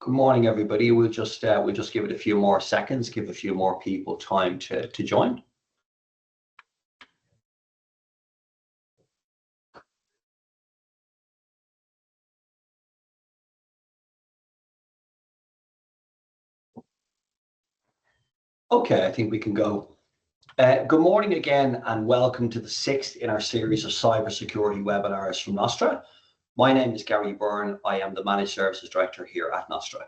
Good morning, everybody. We'll just give it a few more seconds, give a few more people time to join. Okay, I think we can go. Good morning again, and welcome to the sixth in our series of cybersecurity webinars from Nostra. My name is Gary Byrne. I am the Managed Services Director here at Nostra.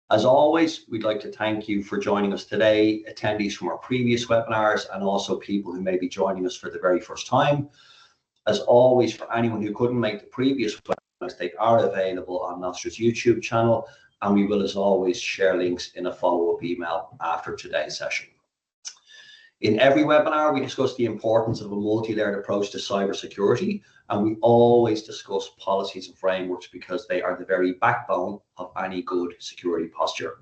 As always, we'd like to thank you for joining us today, attendees from our previous webinars, and also people who may be joining us for the very first time. As always, for anyone who couldn't make the previous webinars, they are available on Nostra's YouTube channel, and we will, as always, share links in a follow-up email after today's session. In every webinar, we discuss the importance of a multi-layered approach to cybersecurity, and we always discuss policies and frameworks because they are the very backbone of any good security posture.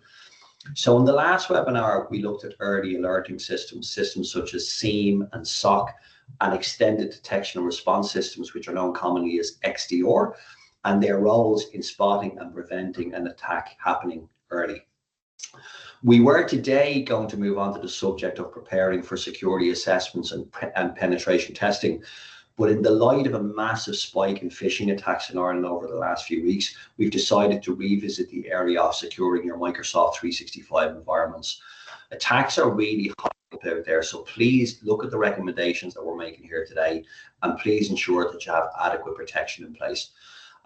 So in the last webinar, we looked at early alerting systems such as SIEM and SOC, and extended detection and response systems, which are known commonly as XDR, and their roles in spotting and preventing an attack happening early. We were today going to move on to the subject of preparing for security assessments and penetration testing. But in the light of a massive spike in phishing attacks in Ireland over the last few weeks, we've decided to revisit the area of securing your Microsoft 365 environments. Attacks are really hot out there, so please look at the recommendations that we're making here today, and please ensure that you have adequate protection in place.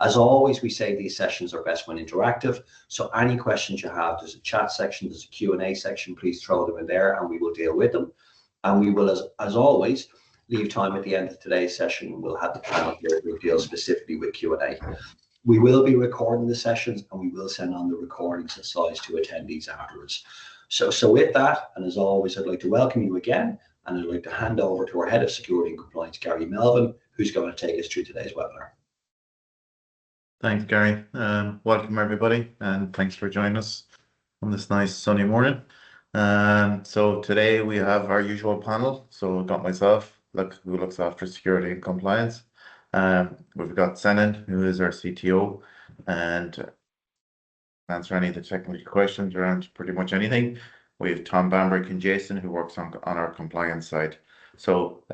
As always, we say these sessions are best when interactive, so any questions you have, there's a chat section, there's a Q&A section, please throw them in there and we will deal with them. And we will, as always, leave time at the end of today's session. We'll have the panel here to deal specifically with Q&A. We will be recording the sessions, and we will send on the recordings and slides to attendees afterwards. So with that, and as always, I'd like to welcome you again, and I'd like to hand over to our Head of Security and Compliance, Gary Melvin, who's going to take us through today's webinar. Thanks, Gary. Welcome, everybody, and thanks for joining us on this nice sunny morning. So today we have our usual panel. So we've got myself, who looks after security and compliance. We've got Senan, who is our CTO, and answer any of the technical questions around pretty much anything. We have Tom Bambrick and Jason, who works on our compliance side. So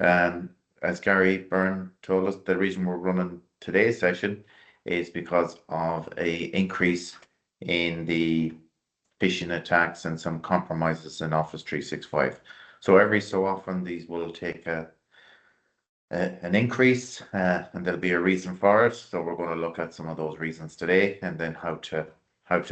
as Gary Byrne told us, the reason we're running today's session is because of an increase in the phishing attacks and some compromises in Office 365. So every so often these will take an increase, and there'll be a reason for it. So we're going to look at some of those reasons today, and then how to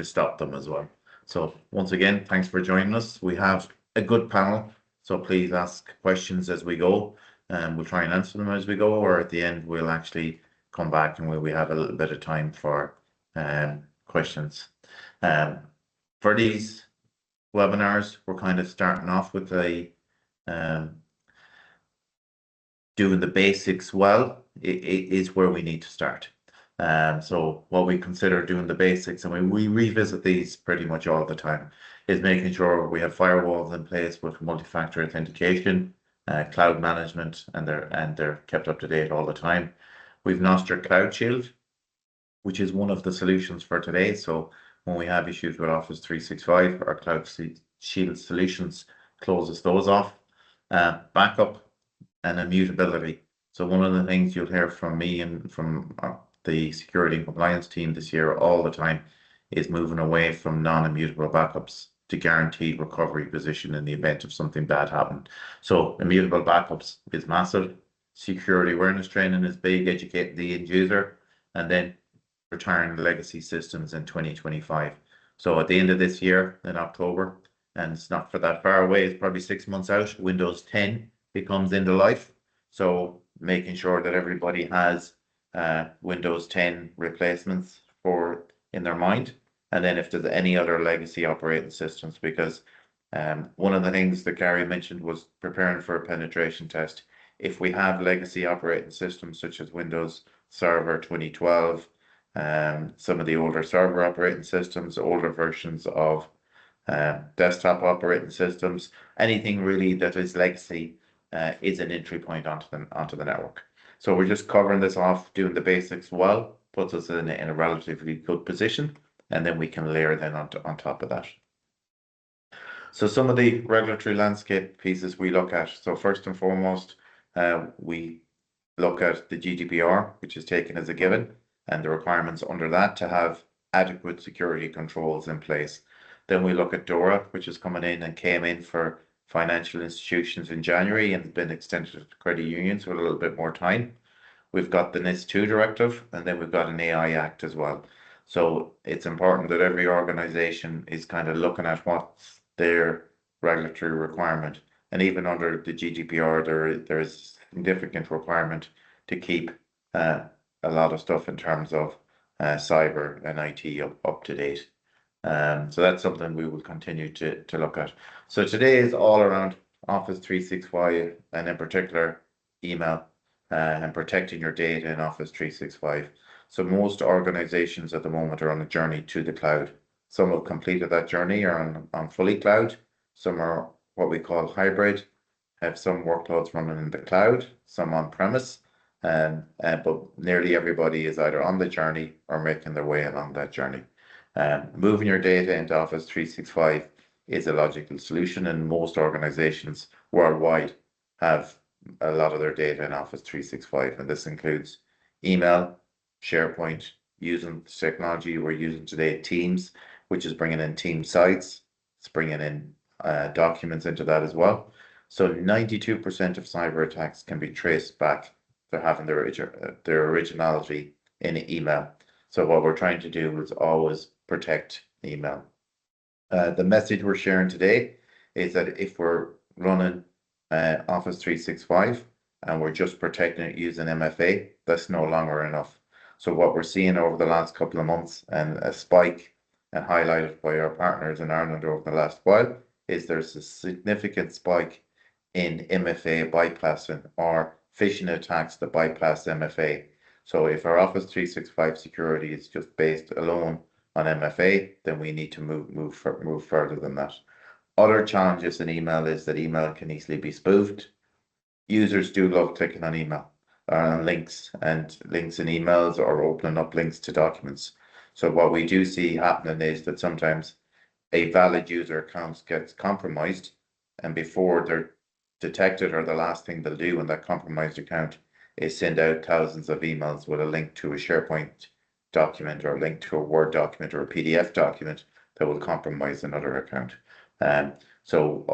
stop them as well. So once again, thanks for joining us. We have a good panel, so please ask questions as we go, and we'll try and answer them as we go, or at the end we'll actually come back and we have a little bit of time for questions. For these webinars, we're kind of starting off with doing the basics well. It is where we need to start. So what we consider doing the basics, and we revisit these pretty much all the time, is making sure we have firewalls in place with multi-factor authentication, cloud management, and they're kept up to date all the time. We've Nostra Cloud Shield, which is one of the solutions for today. So when we have issues with Office 365, our Cloud Shield solutions closes those off. Backup and immutability. So one of the things you'll hear from me and from the security and compliance team this year all the time is moving away from non-immutable backups to guaranteed recovery position in the event of something bad happened. So immutable backups is massive. Security awareness training is big, educating the end user, and then retiring legacy systems in 2025. So at the end of this year in October, and it's not for that far away, it's probably 6 months out, Windows 10 becomes end of life. So making sure that everybody has Windows 10 replacements in their mind, and then if there's any other legacy operating systems, because one of the things that Gary mentioned was preparing for a penetration test. If we have legacy operating systems such as Windows Server 2012, some of the older server operating systems, older versions of desktop operating systems, anything really that is legacy is an entry point onto the network. So we're just covering this off, doing the basics well, puts us in a relatively good position. and then we can layer then on top of that. So some of the regulatory landscape pieces we look at. So first and foremost, we look at the GDPR, which is taken as a given, and the requirements under that to have adequate security controls in place. Then we look at DORA, which is coming in and came in for financial institutions in January and been extended to credit unions with a little bit more time. We've got the NIS2 directive, and then we've got an AI Act as well. So it's important that every organization is kind of looking at what's their regulatory requirement. And even under the GDPR, there is significant requirement to keep a lot of stuff in terms of cyber and IT up to date. So that's something we will continue to look at. So today is all around Office 365 and in particular email and protecting your data in Office 365. So most organizations at the moment are on a journey to the cloud. Some have completed that journey, are on fully cloud. Some are what we call hybrid, have some workloads running in the cloud, some on premise, but nearly everybody is either on the journey or making their way along that journey. Moving your data into Office 365 is a logical solution, and most organizations worldwide have a lot of their data in Office 365, and this includes email, SharePoint, using the technology we're using today, Teams, which is bringing in team sites. It's bringing in documents into that as well. So 92% of cyber attacks can be traced back to having their originality in email. So what we're trying to do is always protect email. The message we're sharing today is that if we're running Office 365 and we're just protecting it using MFA, that's no longer enough. So what we're seeing over the last couple of months, and a spike and highlighted by our partners in Ireland over the last while, is there's a significant spike in MFA bypassing or phishing attacks that bypass MFA. So if our Office 365 security is just based alone on MFA, then we need to move further than that. Other challenges in email is that email can easily be spoofed. Users do love clicking on email, on links in emails, or opening up links to documents. So what we do see happening is that sometimes a valid user account gets compromised, and before they're detected, or the last thing they'll do in that compromised account is send out thousands of emails with a link to a SharePoint document or a link to a Word document or a PDF document that will compromise another account. So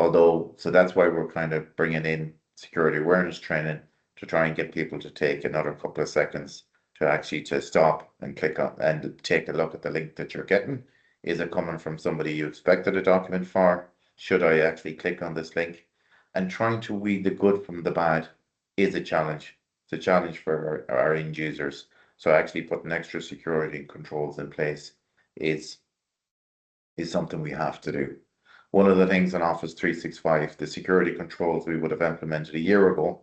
that's why we're kind of bringing in security awareness training to try and get people to take another couple of seconds to stop and click on and take a look at the link that you're getting. Is it coming from somebody you expected a document for? Should I actually click on this link? And trying to weed the good from the bad is a challenge. It's a challenge for our end users. So actually putting extra security controls in place is something we have to do. One of the things in Office 365, the security controls we would have implemented a year ago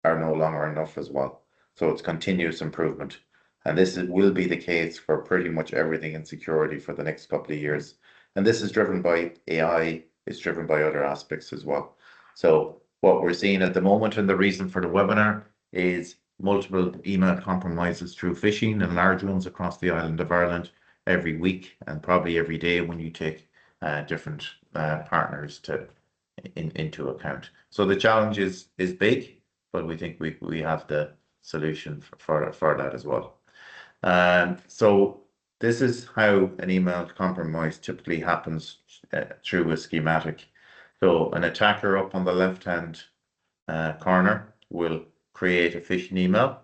are no longer enough as well. So it's continuous improvement. And this will be the case for pretty much everything in security for the next couple of years. And this is driven by AI, it's driven by other aspects as well. So what we're seeing at the moment, and the reason for the webinar, is multiple email compromises through phishing, and large ones across the island of Ireland every week and probably every day when you take different partners into account. So the challenge is big, but we think we have the solution for that as well. So this is how an email compromise typically happens through a schematic. So an attacker up on the left-hand corner will create a phishing email.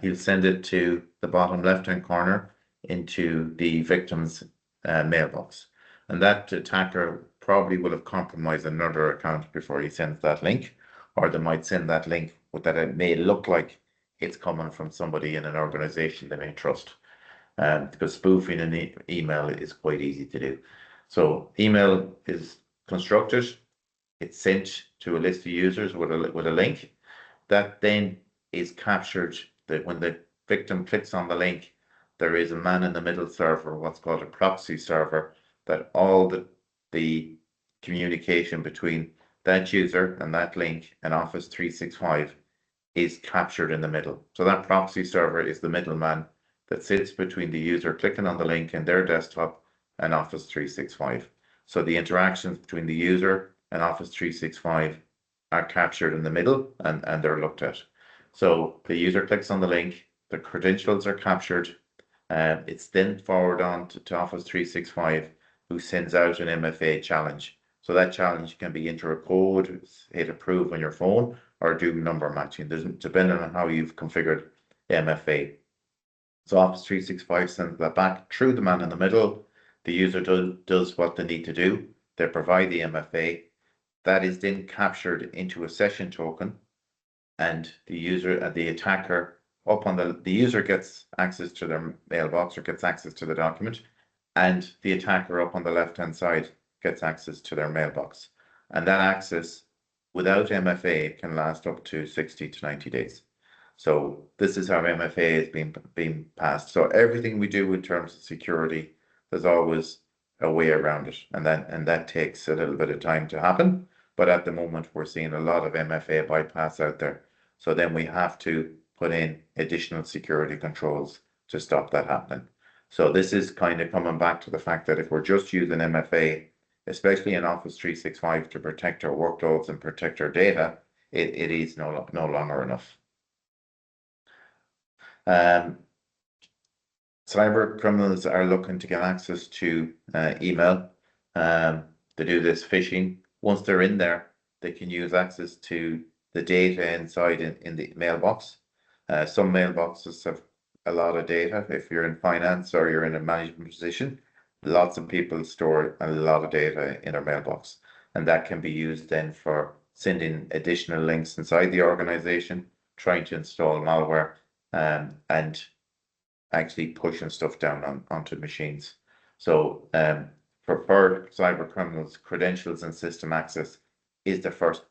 He'll send it to the bottom left-hand corner into the victim's mailbox. And that attacker probably will have compromised another account before he sends that link, or they might send that link that it may look like it's coming from somebody in an organization they may trust. Because spoofing an email is quite easy to do. So email is constructed, it's sent to a list of users with a link that then is captured. That when the victim clicks on the link, there is a man in the middle server, what's called a proxy server, that all the communication between that user and that link and Office 365 is captured in the middle. So that proxy server is the middleman that sits between the user clicking on the link in their desktop and Office 365. So the interactions between the user and Office 365 are captured in the middle and they're looked at. So the user clicks on the link, the credentials are captured, it's then forwarded on to Office 365, who sends out an MFA challenge. So that challenge can be enter a code, hit approve on your phone, or do number matching, depending on how you've configured MFA. So Office 365 sends that back through the man in the middle. The user does what they need to do. They provide the MFA. That is then captured into a session token, and the attacker the user gets access to their mailbox or gets access to the document, and the attacker up on the left-hand side gets access to their mailbox. And that access without MFA can last up to 60 to 90 days. So this is how MFA is being passed. So everything we do in terms of security, there's always a way around it, and that takes a little bit of time to happen. But at the moment, we're seeing a lot of MFA bypass out there. So then we have to put in additional security controls to stop that happening. So this is kind of coming back to the fact that if we're just using MFA, especially in Office 365, to protect our workloads and protect our data, it is no longer enough. Cyber criminals are looking to get access to email. They do this phishing. Once they're in there, they can use access to the data inside in the mailbox. Some mailboxes have a lot of data. If you're in finance or you're in a management position, lots of people store a lot of data in their mailbox, and that can be used then for sending additional links inside the organization, trying to install malware, and actually pushing stuff down onto machines. So for cyber criminals, credentials and system access is the first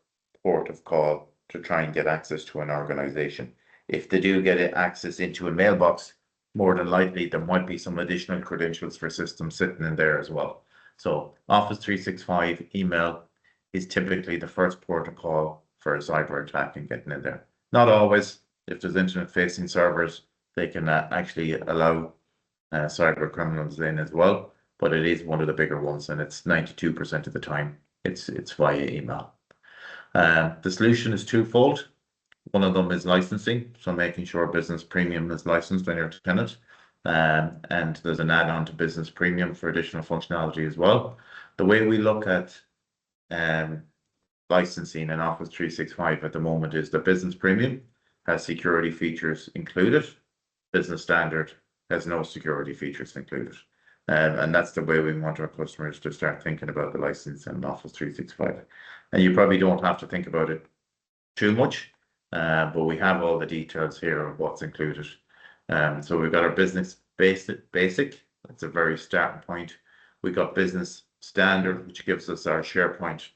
port of call to try and get access to an organization. If they do get access into a mailbox, more than likely there might be some additional credentials for systems sitting in there as well. So Office 365 email is typically the first port of call for a cyber attack and getting in there. Not always. If there's internet facing servers, they can actually allow cyber criminals in as well, but it is one of the bigger ones, and it's 92% of the time it's via email. The solution is twofold. One of them is licensing, so making sure Business Premium is licensed on your tenant, and there's an add-on to Business Premium for additional functionality as well. The way we look at licensing in Office 365 at the moment is the Business Premium has security features included. Business Standard has no security features included. And that's the way we want our customers to start thinking about the license in Office 365. And you probably don't have to think about it too much, but we have all the details here of what's included. So we've got our Business Basic. That's a very starting point. We've got Business Standard, which gives us our SharePoint,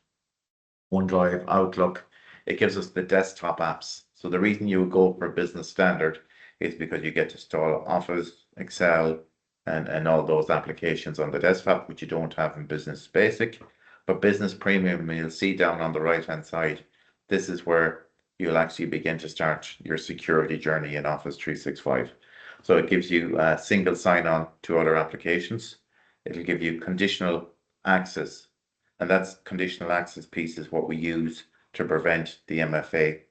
OneDrive, Outlook. It gives us the desktop apps. So the reason you would go for Business Standard is because you get to install Office, Excel, and all those applications on the desktop, which you don't have in Business Basic. But Business Premium, you'll see down on the right-hand side, this is where you'll actually begin to start your security journey in Office 365. So it gives you a single sign-on to other applications. It'll give you conditional access, and that's conditional access piece is what we use to prevent the MFA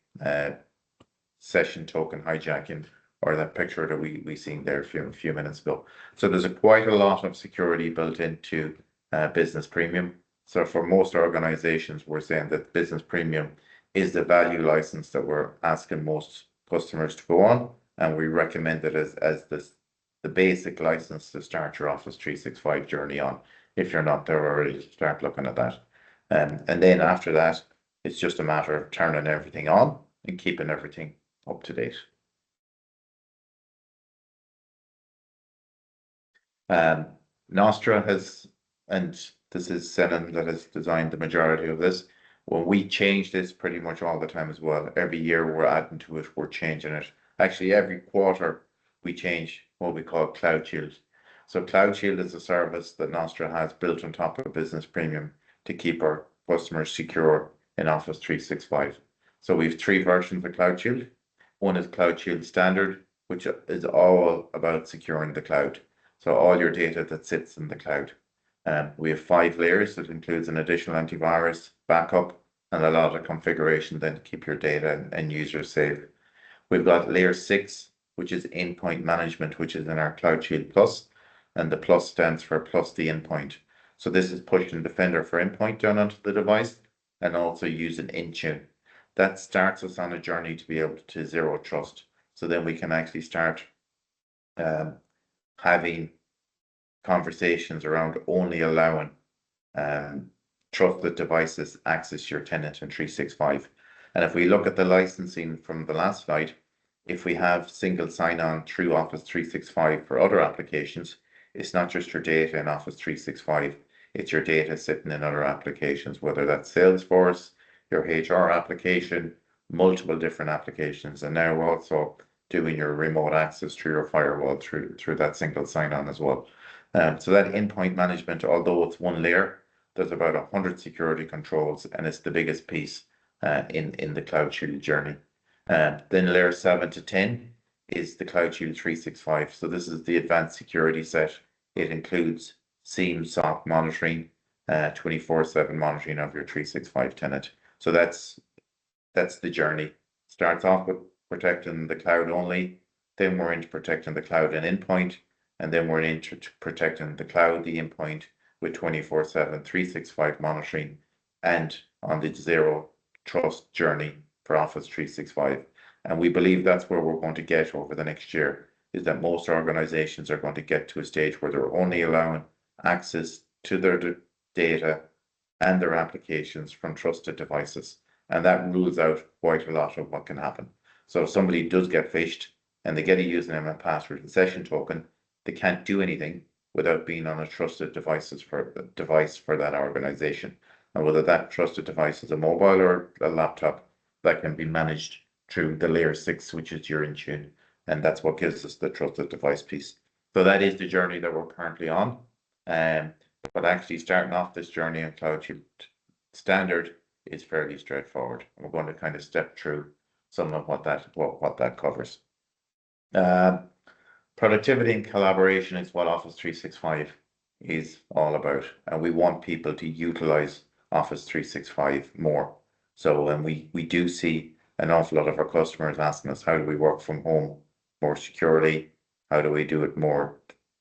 session token hijacking, or that picture that we seen there a few minutes ago. So there's quite a lot of security built into Business Premium. So for most organizations, we're saying that Business Premium is the value license that we're asking most customers to go on, and we recommend it as the basic license to start your Office 365 journey on, if you're not there already, to start looking at that. And then after that, it's just a matter of turning everything on and keeping everything up to date. Nostra has, and this is Senan that has designed the majority of this. When we change this pretty much all the time as well, every year we're adding to it, we're changing it. Actually, every quarter we change what we call Cloud Shield. So Cloud Shield is a service that Nostra has built on top of Business Premium to keep our customers secure in Office 365. So we have 3 versions of Cloud Shield. One is Cloud Shield Standard, which is all about securing the cloud. So all your data that sits in the cloud. We have 5 layers that includes an additional antivirus, backup, and a lot of configuration then to keep your data and users safe. We've got layer 6, which is endpoint management, which is in our Cloud Shield Plus, and the plus stands for plus the endpoint. So this is pushing Defender for endpoint down onto the device and also using Intune. That starts us on a journey to be able to zero trust. So then we can actually start having conversations around only allowing trusted devices access your tenant in 365. And if we look at the licensing from the last slide, if we have single sign-on through Office 365 for other applications, it's not just your data in Office 365, it's your data sitting in other applications, whether that's Salesforce, your HR application, multiple different applications, and now also doing your remote access through your firewall through that single sign-on as well. So that endpoint management, although it's one layer, there's about 100 security controls, and it's the biggest piece in the Cloud Shield journey. Then layer 7 to 10 is the Cloud Shield 365. So this is the advanced security set. It includes SIEM, SOC monitoring, 24/7 monitoring of your 365 tenant. So that's the journey. Starts off with protecting the cloud only, then we're into protecting the cloud and endpoint, and then we're into protecting the cloud, the endpoint with 24/7, 365 monitoring, and on the zero trust journey for Office 365. And we believe that's where we're going to get over the next year, is that most organizations are going to get to a stage where they're only allowing access to their data and their applications from trusted devices. And that rules out quite a lot of what can happen. So if somebody does get phished and they get a username and password and session token, they can't do anything without being on a trusted device for that organization. And whether that trusted device is a mobile or a laptop, that can be managed through the layer 6, which is your Intune. And that's what gives us the trusted device piece. So that is the journey that we're currently on. But actually starting off this journey on Cloud Shield Standard is fairly straightforward. We're going to kind of step through some of what that covers. Productivity and collaboration is what Office 365 is all about, and we want people to utilize Office 365 more. So when we do see an awful lot of our customers asking us, how do we work from home more securely? How do we do it more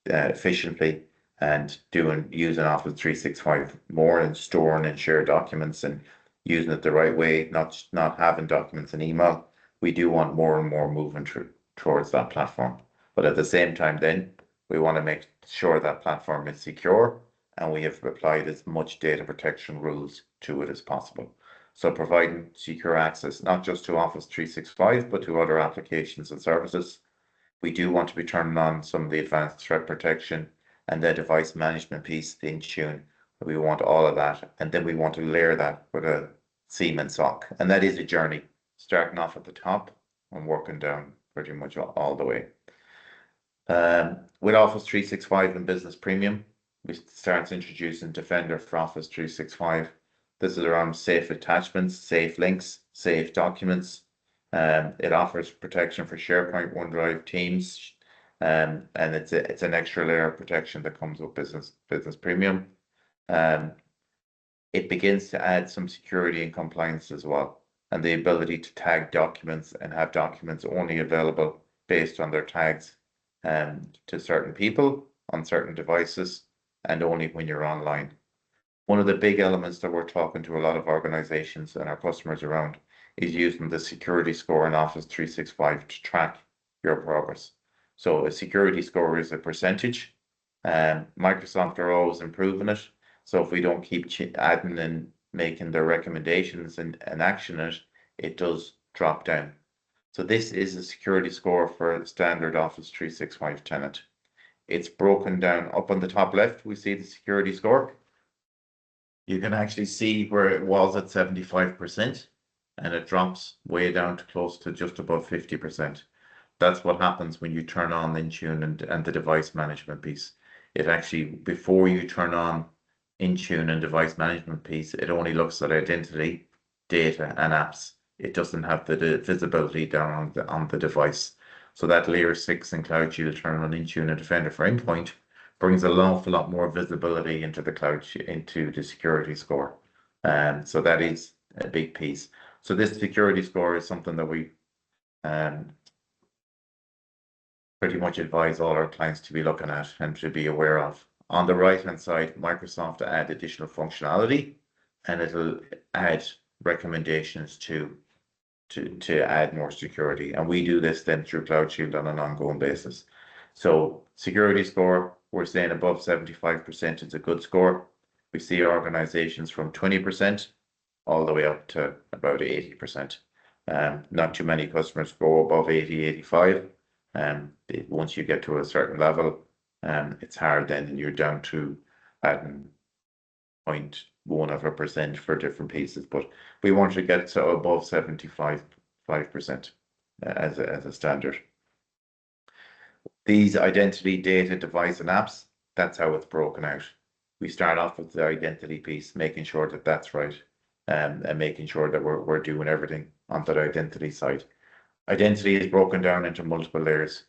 efficiently? And using Office 365 more and storing and share documents and using it the right way, not having documents in email. We do want more and more movement towards that platform. But at the same time, then we want to make sure that platform is secure, and we have applied as much data protection rules to it as possible. So providing secure access, not just to Office 365, but to other applications and services. We do want to be turning on some of the advanced threat protection and the device management piece, the Intune. We want all of that, and then we want to layer that with a SIEM and SOC. And that is a journey, starting off at the top and working down pretty much all the way. With Office 365 and Business Premium, we start introducing Defender for Office 365. This is around safe attachments, safe links, safe documents. It offers protection for SharePoint, OneDrive, Teams, and it's an extra layer of protection that comes with Business Premium. It begins to add some security and compliance as well, and the ability to tag documents and have documents only available based on their tags to certain people on certain devices and only when you're online. One of the big elements that we're talking to a lot of organizations and our customers around is using the security score in Office 365 to track your progress. So a security score is a percentage. Microsoft are always improving it. So if we don't keep adding and making the recommendations and action it, it does drop down. So this is a security score for a standard Office 365 tenant. It's broken down up on the top left. We see the security score. You can actually see where it was at 75%, and it drops way down to close to just above 50%. That's what happens when you turn on Intune and the device management piece. It actually, before you turn on Intune and device management piece, it only looks at identity, data, and apps. It doesn't have the visibility down on the device. So that layer 6 in Cloud Shield, Turn on Intune, and Defender for Endpoint brings an awful lot more visibility into the security score. So that is a big piece. So this security score is something that we pretty much advise all our clients to be looking at and to be aware of. On the right-hand side, Microsoft add additional functionality, and it'll add recommendations to add more security. And we do this then through Cloud Shield on an ongoing basis. So security score, we're saying above 75% is a good score. We see organizations from 20% all the way up to about 80%. Not too many customers go above 80, 85. Once you get to a certain level, it's hard then, you're down to 0.1% for different pieces, but we want to get to above 75% as a standard. These identity, data, device, and apps, that's how it's broken out. We start off with the identity piece, making sure that that's right, and making sure that we're doing everything on the identity side. Identity is broken down into multiple layers.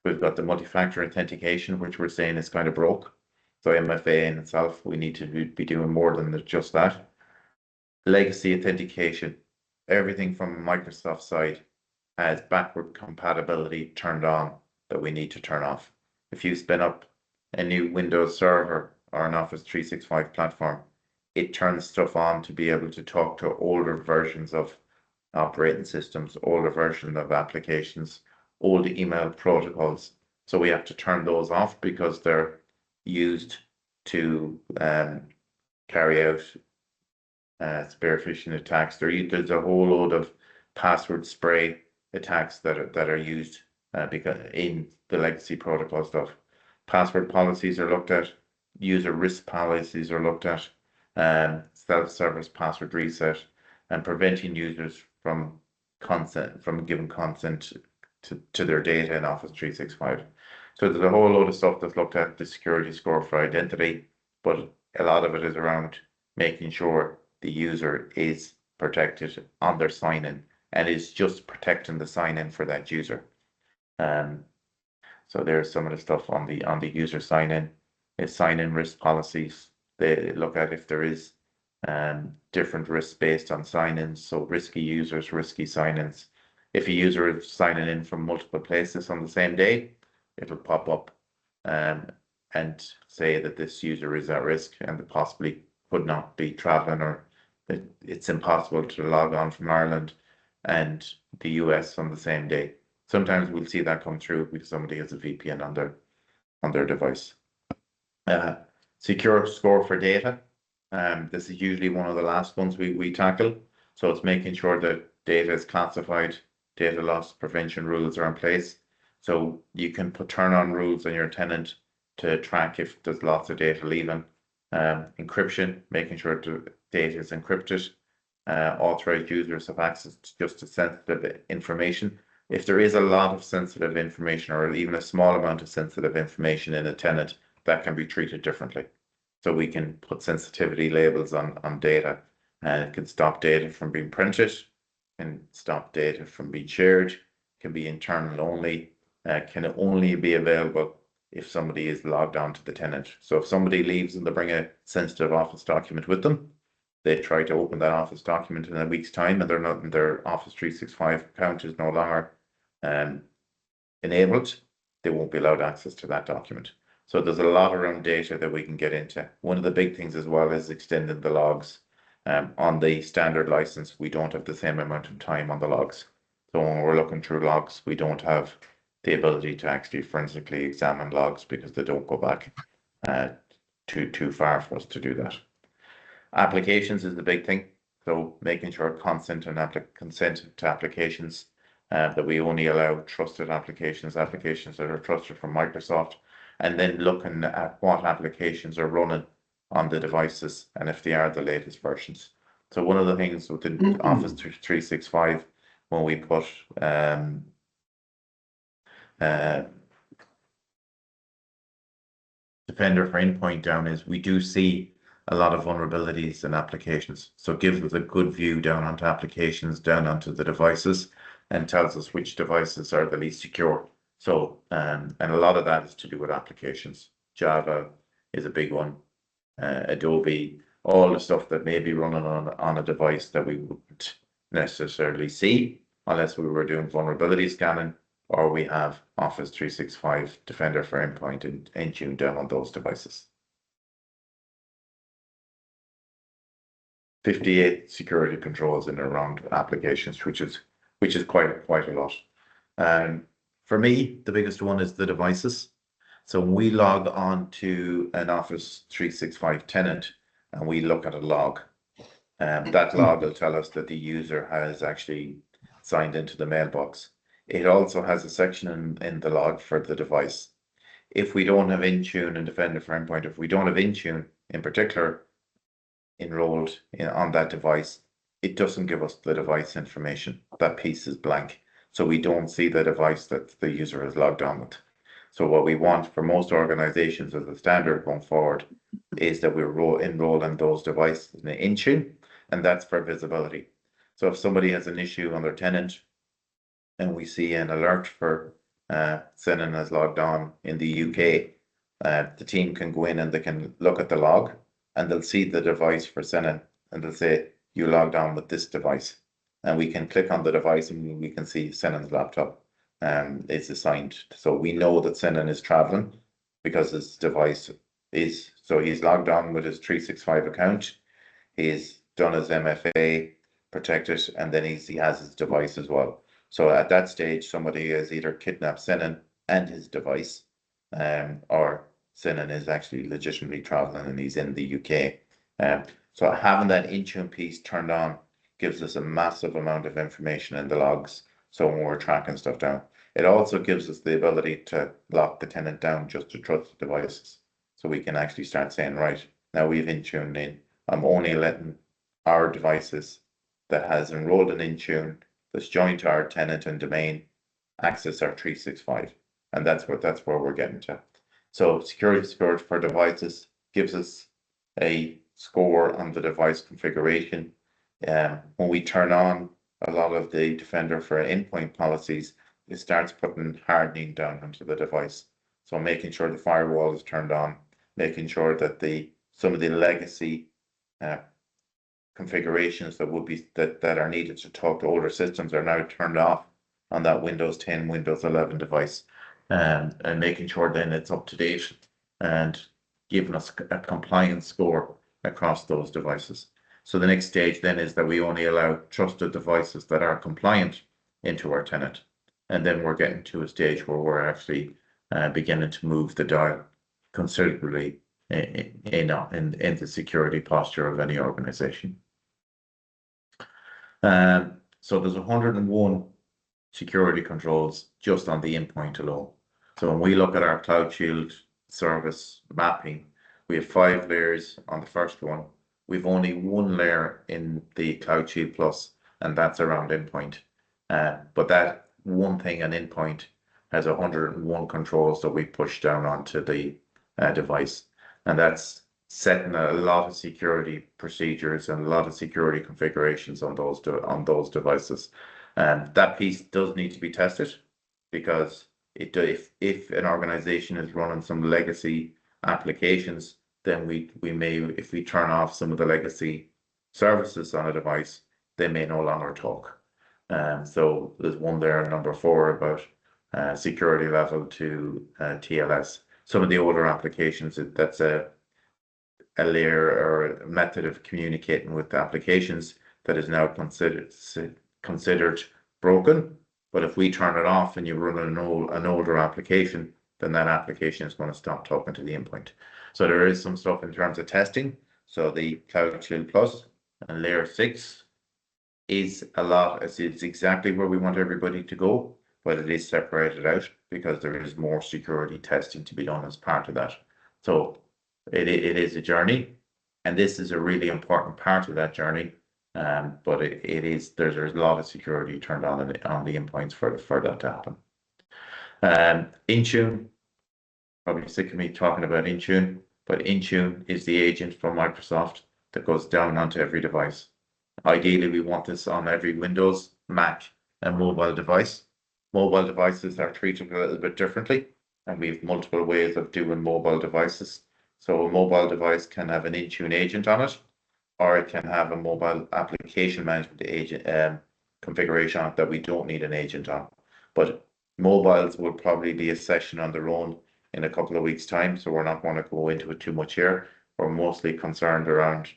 We've got the multi-factor authentication, which we're saying is kind of broke. So MFA in itself, we need to be doing more than just that. Legacy authentication, everything from Microsoft side has backward compatibility turned on that we need to turn off. If you spin up a new Windows server or an Office 365 platform, it turns stuff on to be able to talk to older versions of operating systems, older versions of applications, old email protocols. So we have to turn those off because they're used to carry out spear phishing attacks. There's a whole load of password spray attacks that are used because in the legacy protocol stuff. Password policies are looked at, user risk policies are looked at, self-service password reset, and preventing users from giving consent to their data in Office 365. So there's a whole load of stuff that's looked at the security score for identity, but a lot of it is around making sure the user is protected on their sign-in and is just protecting the sign-in for that user. So there's some of the stuff on the user sign-in. Is sign-in risk policies. They look at if there is different risks based on sign-ins, so risky users, risky sign-ins. If a user is signing in from multiple places on the same day, it'll pop up and say that this user is at risk and possibly could not be traveling, or it's impossible to log on from Ireland and the US on the same day. Sometimes we'll see that come through because somebody has a VPN on their device. Secure score for data. This is usually one of the last ones we tackle. So it's making sure that data is classified, data loss prevention rules are in place. So you can turn on rules on your tenant to track if there's lots of data leaving. Encryption, making sure the data is encrypted. Authorized users have access to just to sensitive information. If there is a lot of sensitive information or even a small amount of sensitive information in a tenant, that can be treated differently. So we can put sensitivity labels on data, and it can stop data from being printed, can stop data from being shared, can be internal only, can only be available if somebody is logged on to the tenant. So if somebody leaves and they bring a sensitive Office document with them, they try to open that Office document in a week's time and their Office 365 account is no longer enabled, they won't be allowed access to that document. So there's a lot around data that we can get into. One of the big things as well is extending the logs. On the standard license, we don't have the same amount of time on the logs. So when we're looking through logs, we don't have the ability to actually forensically examine logs because they don't go back too far for us to do that. Applications is the big thing. So making sure consent to applications, that we only allow trusted applications that are trusted from Microsoft, and then looking at what applications are running on the devices and if they are the latest versions. So one of the things within Office 365, when we put Defender for Endpoint down, is we do see a lot of vulnerabilities in applications. So it gives us a good view down onto applications, down onto the devices, and tells us which devices are the least secure. So, and a lot of that is to do with applications. Java is a big one. Adobe, all the stuff that may be running on a device that we wouldn't necessarily see unless we were doing vulnerability scanning, or we have Office 365 Defender for Endpoint and Intune down on those devices. 58 security controls in and around applications, which is quite a lot. For me, the biggest one is the devices. So when we log on to an Office 365 tenant and we look at a log, that log will tell us that the user has actually signed into the mailbox. It also has a section in the log for the device. If we don't have Intune and Defender for Endpoint, if we don't have Intune in particular enrolled on that device, it doesn't give us the device information. That piece is blank. So we don't see the device that the user is logged on with. So what we want for most organizations as a standard going forward is that we're enrolling those devices in Intune, and that's for visibility. So if somebody has an issue on their tenant and we see an alert for Senan has logged on in the UK, the team can go in and they can look at the log and they'll see the device for Senan and they'll say, you logged on with this device. And we can click on the device and we can see Senan's laptop is assigned. So we know that Senan is traveling because his device is, so he's logged on with his 365 account. He's done his MFA, protected, and then he has his device as well. So at that stage, somebody has either kidnapped Senan and his device, or Senan is actually legitimately traveling and he's in the UK. So having that Intune piece turned on gives us a massive amount of information in the logs. So when we're tracking stuff down, it also gives us the ability to lock the tenant down just to trusted devices. So we can actually start saying, right, now we've Intune in. I'm only letting our devices that has enrolled in Intune that's joined to our tenant and domain access our 365. And that's where we're getting to. So security score for devices gives us a score on the device configuration. When we turn on a lot of the Defender for Endpoint policies, it starts putting hardening down onto the device. So making sure the firewall is turned on, making sure that some of the legacy configurations that are needed to talk to older systems are now turned off on that Windows 10, Windows 11 device, and making sure then it's up to date and giving us a compliance score across those devices. So the next stage then is that we only allow trusted devices that are compliant into our tenant. And then we're getting to a stage where we're actually beginning to move the dial considerably in the security posture of any organization. So there's 101 security controls just on the endpoint alone. So when we look at our Cloud Shield service mapping, we have 5 layers on the first one. We've only 1 layer in the Cloud Shield Plus, and that's around endpoint. But that one thing an endpoint has 101 controls that we push down onto the device, and that's setting a lot of security procedures and a lot of security configurations on those devices. And that piece does need to be tested, because if an organization is running some legacy applications, then we may, if we turn off some of the legacy services on a device, they may no longer talk. So there's one there, number 4, about security level to TLS. Some of the older applications, that's a layer or a method of communicating with the applications that is now considered broken. But if we turn it off and you run an older application, then that application is going to stop talking to the endpoint. So there is some stuff in terms of testing. So the Cloud Shield Plus and layer 6 is a lot. It's exactly where we want everybody to go, but it is separated out because there is more security testing to be done as part of that. So it is a journey, and this is a really important part of that journey. But there's a lot of security turned on the endpoints for that to happen. Intune, probably sick of me talking about Intune, but Intune is the agent from Microsoft that goes down onto every device. Ideally, we want this on every Windows, Mac, and mobile device. Mobile devices are treated a little bit differently, and we have multiple ways of doing mobile devices. So a mobile device can have an Intune agent on it, or it can have a mobile application management agent configuration on it that we don't need an agent on. But mobiles will probably be a session on their own in a couple of weeks' time, so we're not going to go into it too much here. We're mostly concerned around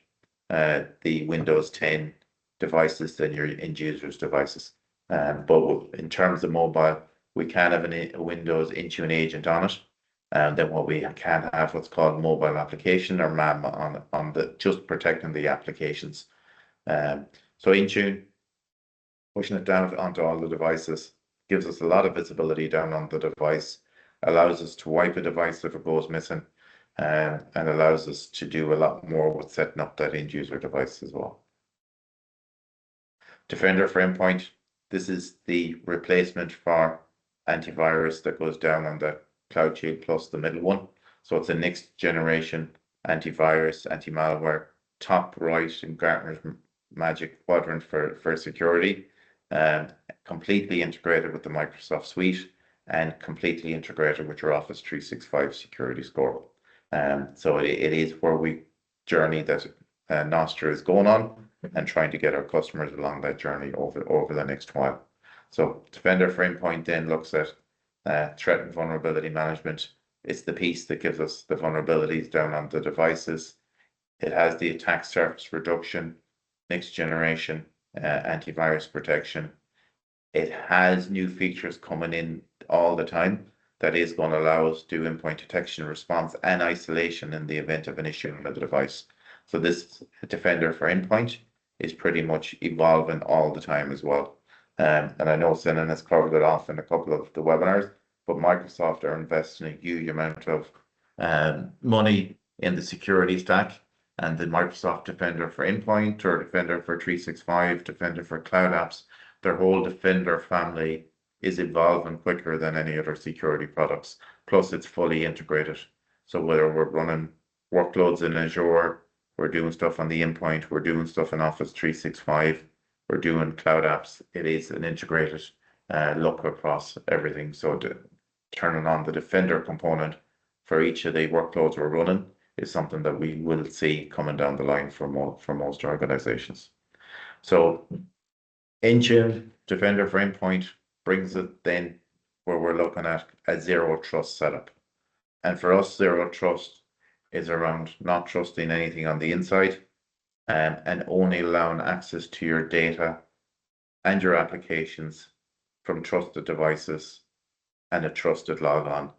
the Windows 10 devices and your end users' devices. But in terms of mobile, we can have a Windows Intune agent on it. And then what we can have what's called mobile application or MAM on the just protecting the applications. So Intune, pushing it down onto all the devices, gives us a lot of visibility down on the device, allows us to wipe a device if it goes missing, and allows us to do a lot more with setting up that end user device as well. Defender for Endpoint, this is the replacement for antivirus that goes down on the Cloud Shield Plus, the middle one. So it's a next generation antivirus, anti-malware, top right in Gartner's Magic Quadrant for security, completely integrated with the Microsoft suite and completely integrated with your Office 365 security score. So it is where we journey that Nostra is going on and trying to get our customers along that journey over the next while. So Defender for Endpoint then looks at threat and vulnerability management. It's the piece that gives us the vulnerabilities down on the devices. It has the attack surface reduction, next generation antivirus protection. It has new features coming in all the time that is going to allow us to do endpoint detection, response, and isolation in the event of an issue with the device. So this Defender for Endpoint is pretty much evolving all the time as well. And I know Sinan has covered it off in a couple of the webinars, but Microsoft are investing a huge amount of money in the security stack, and the Microsoft Defender for Endpoint or Defender for 365, Defender for Cloud Apps, their whole Defender family is evolving quicker than any other security products. Plus, it's fully integrated. So whether we're running workloads in Azure, we're doing stuff on the endpoint, we're doing stuff in Office 365, we're doing cloud apps, it is an integrated look across everything. So turning on the Defender component for each of the workloads we're running is something that we will see coming down the line for most organizations. So Intune Defender for Endpoint brings it then where we're looking at a zero trust setup. And for us, zero trust is around not trusting anything on the inside and only allowing access to your data and your applications from trusted devices and a trusted logon,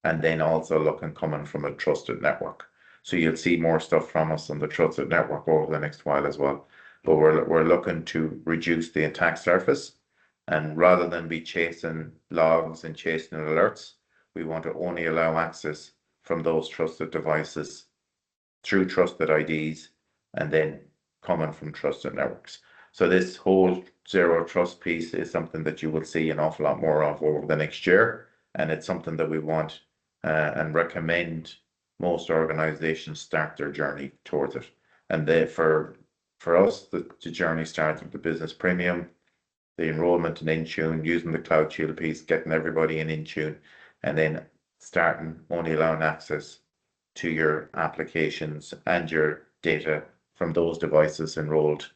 and then also coming from a trusted network. So you'll see more stuff from us on the trusted network over the next while as well. But we're looking to reduce the attack surface, and rather than be chasing logs and chasing alerts, we want to only allow access from those trusted devices through trusted IDs and then coming from trusted networks. So this whole zero trust piece is something that you will see an awful lot more of over the next year, and it's something that we want and recommend most organizations start their journey towards it. And for us, the journey starts with the business premium, the enrollment in Intune, using the Cloud Shield piece, getting everybody in Intune, and then starting only allowing access to your applications and your data from those devices enrolled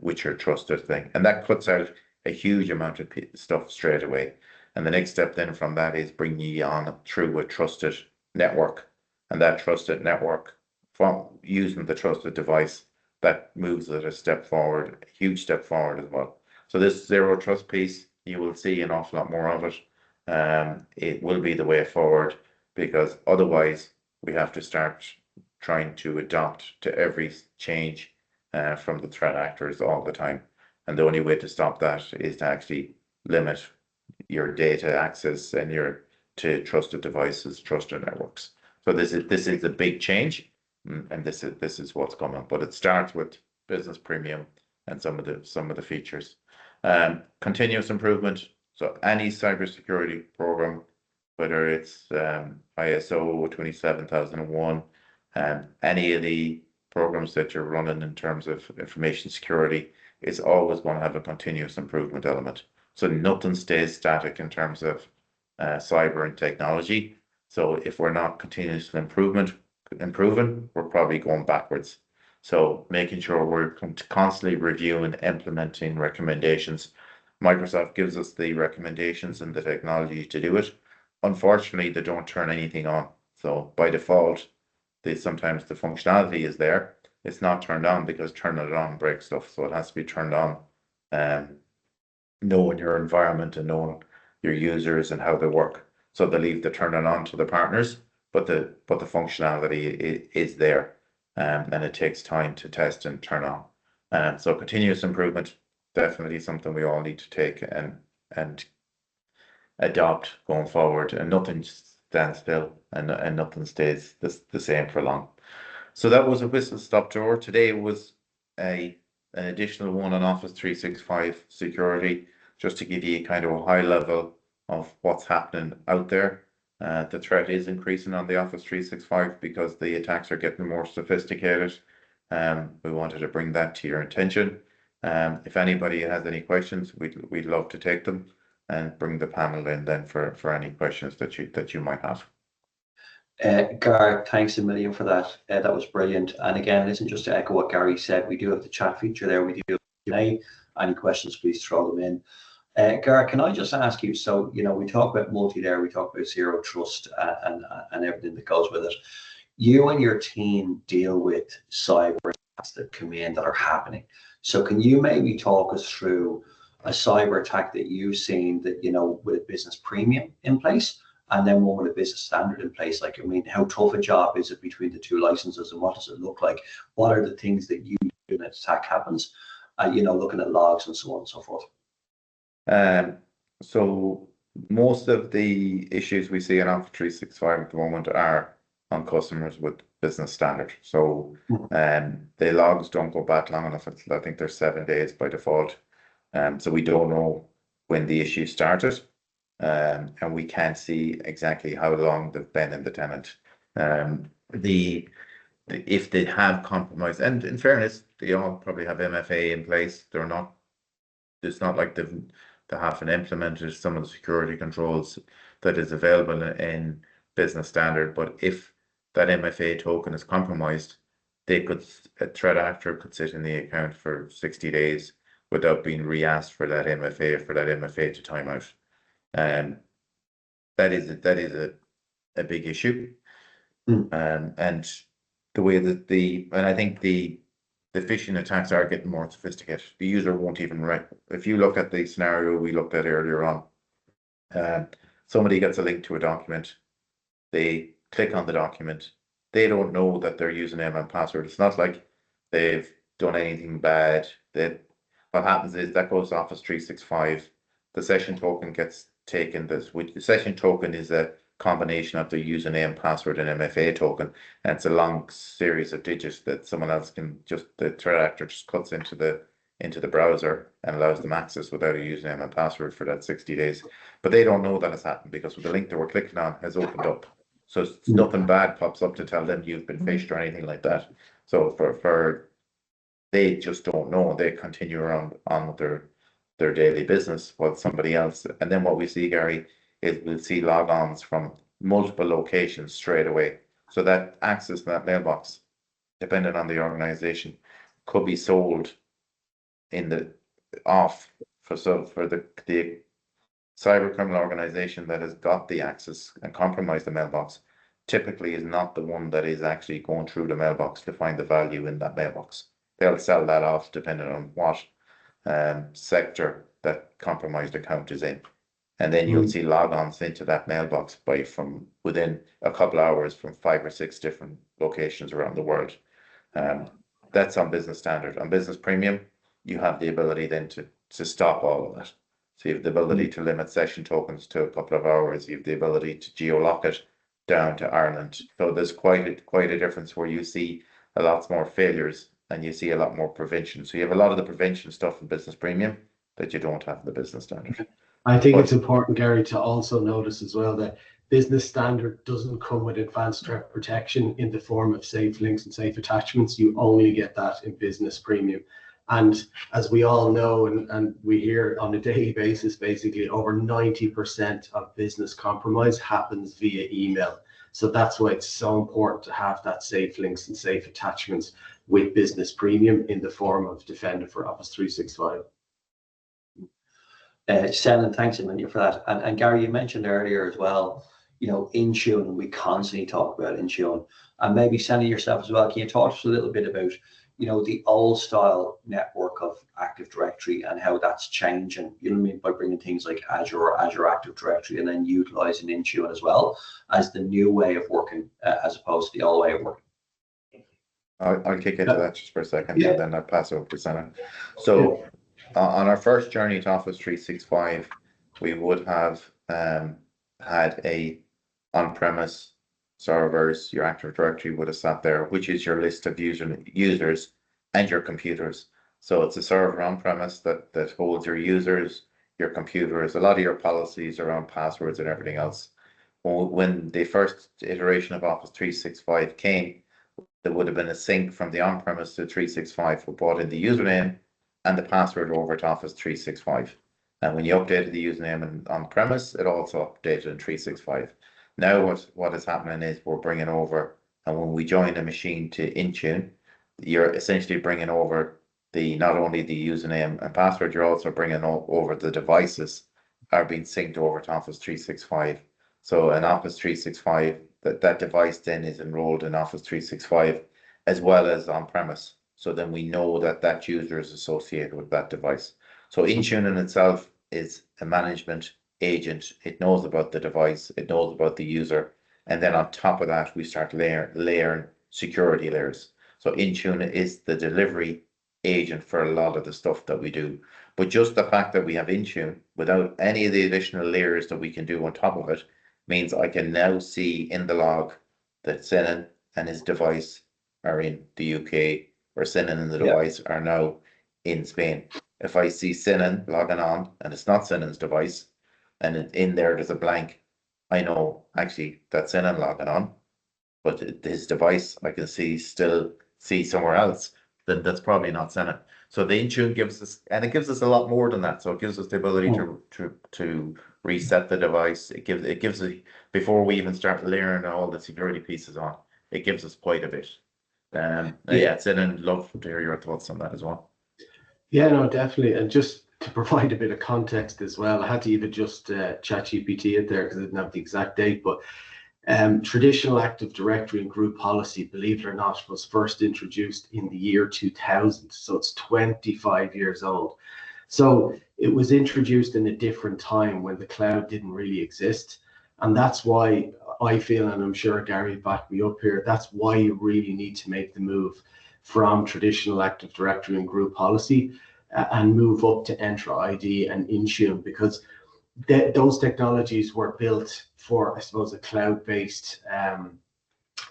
with your trusted thing. And that cuts out a huge amount of stuff straight away. And the next step then from that is bringing you on through a trusted network. And that trusted network, from using the trusted device, that moves it a step forward, a huge step forward as well. So this zero trust piece, you will see an awful lot more of it. It will be the way forward, because otherwise we have to start trying to adapt to every change from the threat actors all the time. And the only way to stop that is to actually limit your data access and to trusted devices, trusted networks. So this is a big change, and this is what's coming. But it starts with business premium and some of the features. Continuous improvement. So any cybersecurity program, whether it's ISO 27001, any of the programs that you're running in terms of information security, is always going to have a continuous improvement element. So nothing stays static in terms of cyber and technology. So if we're not continuously improving, we're probably going backwards. So making sure we're constantly reviewing, implementing recommendations. Microsoft gives us the recommendations and the technology to do it. Unfortunately, they don't turn anything on. So by default, sometimes the functionality is there. It's not turned on because turning it on breaks stuff. So it has to be turned on. Knowing your environment and knowing your users and how they work. So they leave the turn it on to the partners, but the functionality is there. And it takes time to test and turn on. So continuous improvement, definitely something we all need to take and adopt going forward, and nothing stands still and nothing stays the same for long. So that was a whistle stop tour. Today was an additional one on Office 365 security, just to give you kind of a high level of what's happening out there. The threat is increasing on the Office 365 because the attacks are getting more sophisticated. We wanted to bring that to your attention. If anybody has any questions, we'd love to take them and bring the panel in then for any questions that you might have. Gar, thanks a million for that. That was brilliant. And again, listen, just to echo what Gary said, we do have the chat feature there. We do have Q&A. Any questions, please throw them in. Gar, can I just ask you, so, you know, we talk about multi there, we talk about zero trust and everything that goes with it. You and your team deal with cyber attacks that come in that are happening. So can you maybe talk us through a cyber attack that you've seen that, you know, with a business premium in place, and then one with a business standard in place? Like, I mean, how tough a job is it between the two licenses, and what does it look like? What are the things that you do when an attack happens? You know, looking at logs and so on and so forth. So most of the issues we see in Office 365 at the moment are on customers with business standard. So the logs don't go back long enough. I think they're 7 days by default. So we don't know when the issue started. And we can't see exactly how long they've been in the tenant. If they have compromised, and in fairness, they all probably have MFA in place. It's not like they haven't implemented some of the security controls that is available in business standard. But if that MFA token is compromised, a threat actor could sit in the account for 60 days without being re-asked for that MFA to time out. That is a big issue. And the way that I think the phishing attacks are getting more sophisticated. The user won't even if you look at the scenario we looked at earlier on, somebody gets a link to a document, they click on the document, they don't know that they're using name and password. It's not like they've done anything bad. What happens is that goes to Office 365. The session token gets taken. The session token is a combination of the username, password, and MFA token, and it's a long series of digits that someone else the threat actor just cuts into the browser and allows them access without a username and password for that 60 days. But they don't know that it's happened because the link they were clicking on has opened up. So nothing bad pops up to tell them you've been phished or anything like that. So they just don't know. They continue on with their daily business with somebody else. And then what we see, Gary, is we'll see logons from multiple locations straight away. So that access to that mailbox, depending on the organization, could be sold for the cyber criminal organization that has got the access and compromised the mailbox, typically is not the one that is actually going through the mailbox to find the value in that mailbox. They'll sell that off depending on what sector that compromised account is in. And then you'll see logons into that mailbox from within a couple of hours from 5 or 6 different locations around the world. That's on business standard. On business premium, you have the ability then to stop all of that. So you have the ability to limit session tokens to a couple of hours. You have the ability to geo-lock it down to Ireland. So there's quite a difference where you see a lot more failures and you see a lot more prevention. So you have a lot of the prevention stuff in business premium that you don't have in the business standard. I think it's important, Gary, to also notice as well that business standard doesn't come with advanced threat protection in the form of safe links and safe attachments. You only get that in business premium. And as we all know, and we hear on a daily basis, basically over 90% of business compromise happens via email. So that's why it's so important to have that safe links and safe attachments with Business Premium in the form of Defender for Office 365. Selin, thanks a million for that. And Gary, you mentioned earlier as well, Intune, and we constantly talk about Intune. And maybe Selin, yourself as well, can you talk to us a little bit about, the old style network of Active Directory and how that's changing, by bringing things like Azure Active Directory and then utilizing Intune as well as the new way of working as opposed to the old way of working. I'll kick into that just for a second, Yeah. and then I'll pass over to Selin. So on our first journey to Office 365, we would have had a on-premise servers. Your Active Directory would have sat there, which is your list of users and your computers. So it's a server on-premise that holds your users, your computers, a lot of your policies around passwords and everything else. When the first iteration of Office 365 came, there would have been a sync from the on-premise to 365. We brought in the username and the password over to Office 365. And when you updated the username on-premise, it also updated in 365. Now what is happening is we're bringing over, and when we join a machine to Intune, you're essentially bringing over not only the username and password, you're also bringing over the devices are being synced over to Office 365. So in Office 365, that device then is enrolled in Office 365 as well as on-premise. So then we know that user is associated with that device. So Intune in itself is a management agent. It knows about the device, it knows about the user, and then on top of that, we start layering security layers. So Intune is the delivery agent for a lot of the stuff that we do. But just the fact that we have Intune without any of the additional layers that we can do on top of it means I can now see in the log that Selin and his device are in the UK, or Selin and the device are now in Spain. If I see Selin logging on and it's not Selin's device, and in there's a blank, I know actually that Selin logging on, but his device I can still see somewhere else, then that's probably not Selin. So the Intune gives us, and it gives us a lot more than that. So it gives us the ability to reset the device. It gives us, before we even start layering all the security pieces on, it gives us quite a bit. Selin, love to hear your thoughts on that as well. Yeah, no, definitely. And just to provide a bit of context as well, I had to even just ChatGPT it there because I didn't have the exact date, but traditional Active Directory and group policy, believe it or not, was first introduced in the year 2000. So it's 25 years old. So it was introduced in a different time when the cloud didn't really exist. And that's why I feel, and I'm sure Gary backed me up here, that's why you really need to make the move from traditional Active Directory and group policy and move up to Entra ID and Intune, because those technologies were built for, I suppose, a cloud-based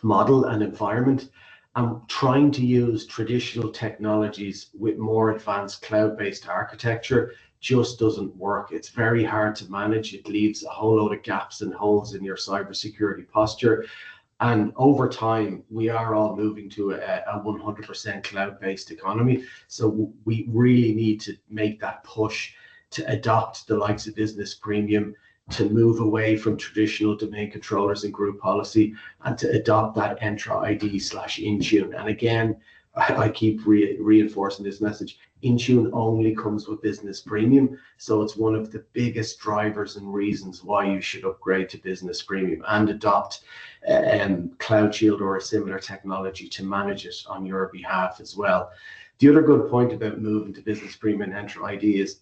model and environment. And trying to use traditional technologies with more advanced cloud-based architecture just doesn't work. It's very hard to manage. It leaves a whole load of gaps and holes in your cybersecurity posture. And over time, we are all moving to a 100% cloud-based economy. So we really need to make that push to adopt the likes of Business Premium, to move away from traditional domain controllers and group policy, and to adopt that Entra ID/Intune. And again, I keep reinforcing this message. Intune only comes with Business Premium, so it's one of the biggest drivers and reasons why you should upgrade to Business Premium and adopt Cloud Shield or a similar technology to manage it on your behalf as well. The other good point about moving to Business Premium and Entra ID is,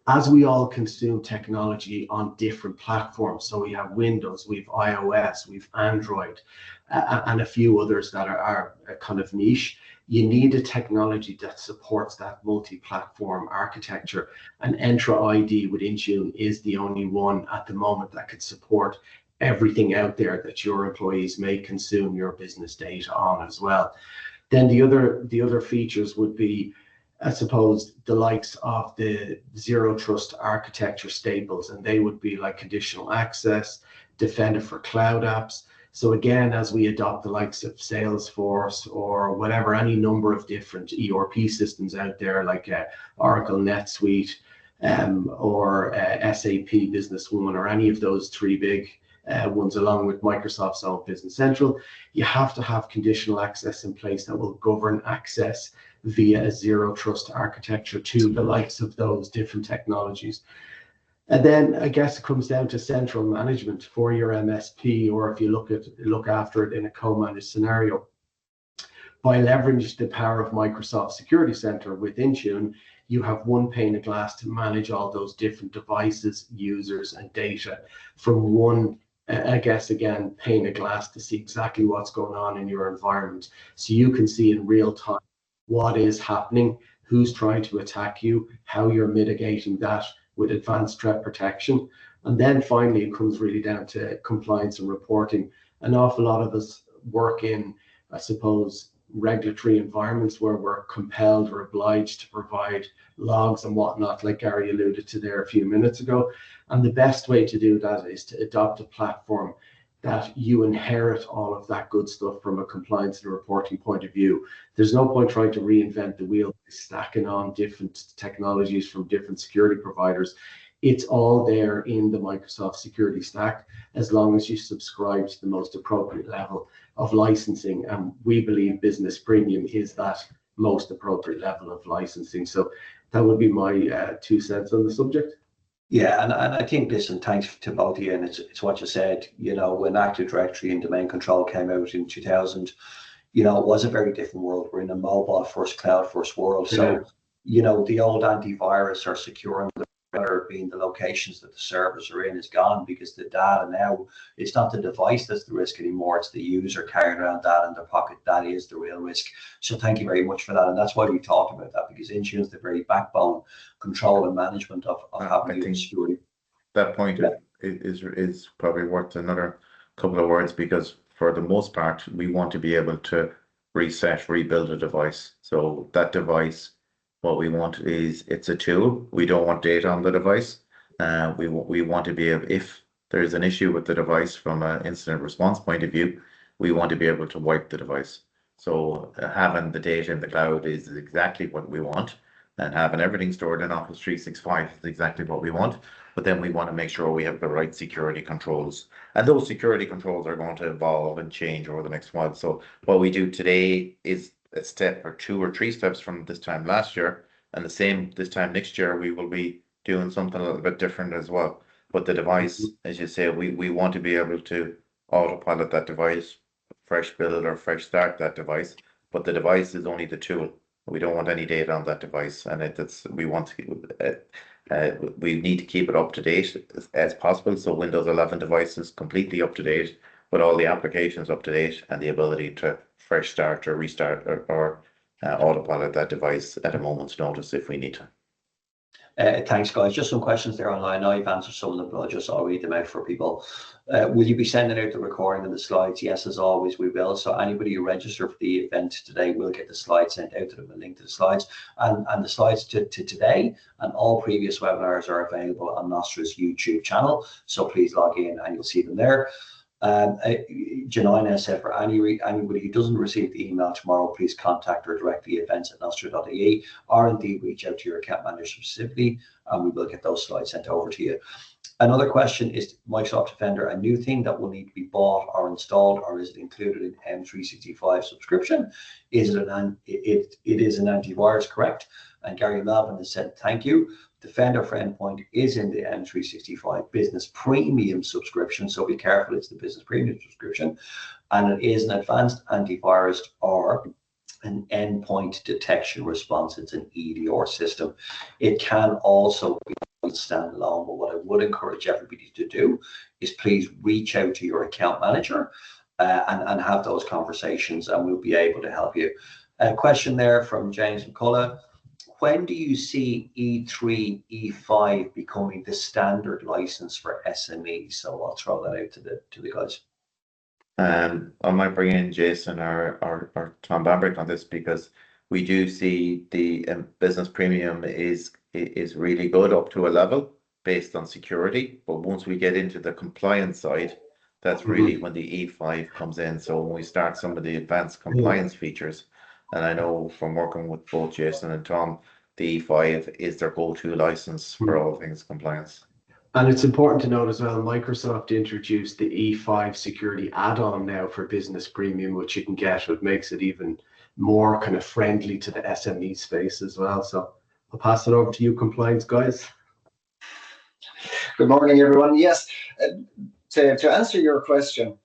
as we all consume technology on different platforms, so we have Windows, we have iOS, we have Android, and a few others that are kind of niche, you need a technology that supports that multi-platform architecture. And Entra ID with Intune is the only one at the moment that could support everything out there that your employees may consume your business data on as well. Then the other features would be, I suppose, the likes of the zero trust architecture staples, and they would be like conditional access, Defender for cloud apps, So again, as we adopt the likes of Salesforce or whatever, any number of different ERP systems out there like Oracle NetSuite or SAP Business One or any of those three big ones, along with Microsoft's own Business Central, you have to have conditional access in place that will govern access via a zero trust architecture to the likes of those different technologies. And then I guess it comes down to central management for your MSP, or if you look after it in a co-managed scenario. By leveraging the power of Microsoft Security Center with Intune, you have one pane of glass to manage all those different devices, users, and data from one, I guess, again, pane of glass to see exactly what's going on in your environment. So you can see in real time what is happening, who's trying to attack you, how you're mitigating that with advanced threat protection. And then finally, it comes really down to compliance and reporting. An awful lot of us work in, I suppose, regulatory environments where we're compelled or obliged to provide logs and whatnot, like Gary alluded to there a few minutes ago. And the best way to do that is to adopt a platform that you inherit all of that good stuff from a compliance and reporting point of view. There's no point trying to reinvent the wheel, stacking on different technologies from different security providers. It's all there in the Microsoft security stack, as long as you subscribe to the most appropriate level of licensing. And we believe Business Premium is that most appropriate level of licensing. So that would be my 2 cents on the subject. Yeah, and I think, listen, thanks to both of you, and it's what you said, when Active Directory and Domain Control came out in 2000, it was a very different world. We're in a mobile first, cloud first world. So, the old antivirus or securing the router being the locations that the servers are in is gone, because the data now, it's not the device that's the risk anymore, it's the user carrying around data in their pocket. That is the real risk. So thank you very much for that. And that's why we talked about that, because Intune is the very backbone control and management of having security. That point is probably worth another couple of words, because for the most part, we want to be able to rebuild a device. So that device, what we want is, it's a tool. We don't want data on the device. We want to be able, if there's an issue with the device from an incident response point of view, we want to be able to wipe the device. So having the data in the cloud is exactly what we want, and having everything stored in Office 365 is exactly what we want. But then we want to make sure we have the right security controls, and those security controls are going to evolve and change over the next while. So what we do today is a step or 2 or 3 steps from this time last year, and the same this time next year. We will be doing something a little bit different as well. But the device, as you say, we want to be able to autopilot that device, fresh build or fresh start that device. But the device is only the tool. We don't want any data on that device, and we need to keep it up to date as possible. So Windows 11 devices completely up to date, with all the applications up to date, and the ability to fresh start or restart or autopilot that device at a moment's notice if we need to. Thanks, guys. Just some questions there online. I've answered some of them, but I'll read them out for people. Will you be sending out the recording of the slides? Yes, as always, we will. So anybody who register for the event today will get the slides sent out to them, a link to the slides. And the slides to today and all previous webinars are available on Nostra's YouTube channel. So please log in and you'll see them there. Janina said, for anybody who doesn't receive the email tomorrow, please contact her directly, events@nostra.ie, or indeed reach out to your account manager specifically, and we will get those slides sent over to you. Another question is, Microsoft Defender a new thing that will need to be bought or installed, or is it included in M365 subscription? It is an antivirus, correct? And Gary Melvin has said, thank you. Defender for Endpoint is in the M365 Business Premium subscription, so be careful, it's the Business Premium subscription, and it is an advanced antivirus or an endpoint detection response. It's an EDR system. It can also be standalone, but what I would encourage everybody to do is please reach out to your account manager and have those conversations, and we'll be able to help you. A question there from James McCullough. When do you see E3, E5 becoming the standard license for SMEs? So I'll throw that out to the guys. I might bring in Jason or Tom Bambrick on this, because we do see the Business Premium is really good up to a level based on security. But once we get into the compliance side, That's really when the E5 comes in. So when we start some of the advanced compliance features, and I know from working with both Jason and Tom, the E5 is their go-to license for all things compliance. And it's important to note as well, Microsoft introduced the E5 security add-on now for Business Premium, which you can get, which makes it even more kind of friendly to the SME space as well. So I'll pass it over to you, compliance guys. Good morning, everyone. Yes, to answer your question,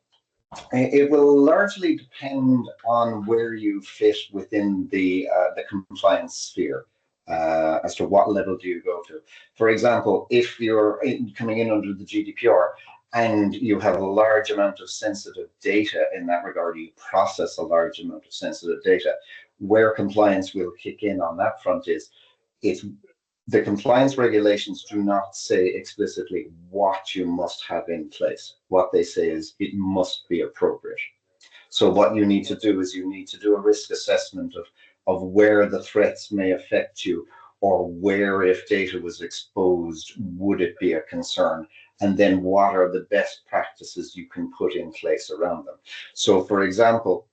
it will largely depend on where you fit within the compliance sphere. As to what level do you go to. For example, if you're coming in under the GDPR and you have a large amount of sensitive data in that regard, you process a large amount of sensitive data, where compliance will kick in on that front is the compliance regulations do not say explicitly what you must have in place. What they say is it must be appropriate. So what you need to do is you need to do a risk assessment of where the threats may affect you, or where, if data was exposed, would it be a concern? And then what are the best practices you can put in place around them? So for example,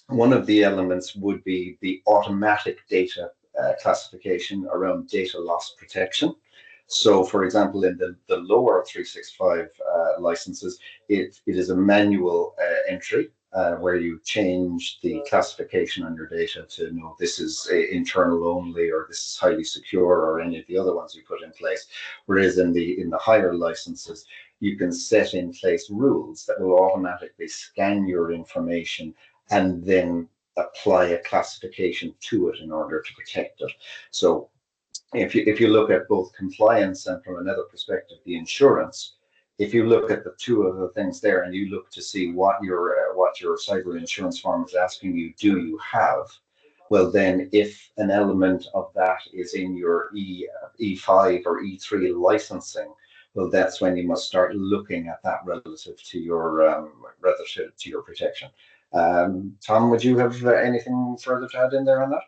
one of the elements would be the automatic data classification around data loss protection. So for example, in the lower 365 licenses, it is a manual entry where you change the classification on your data to know this is internal only, or this is highly secure, or any of the other ones you put in place. Whereas in the higher licenses, you can set in place rules that will automatically scan your information and then apply a classification to it in order to protect it. So if you look at both compliance and from another perspective, the insurance, if you look at the two of the things there and you look to see what your cyber insurance form is asking you, do you have? Well, then if an element of that is in your E5 or E3 licensing, well, that's when you must start looking at that relative to your protection. Tom, would you have anything further to add in there on that?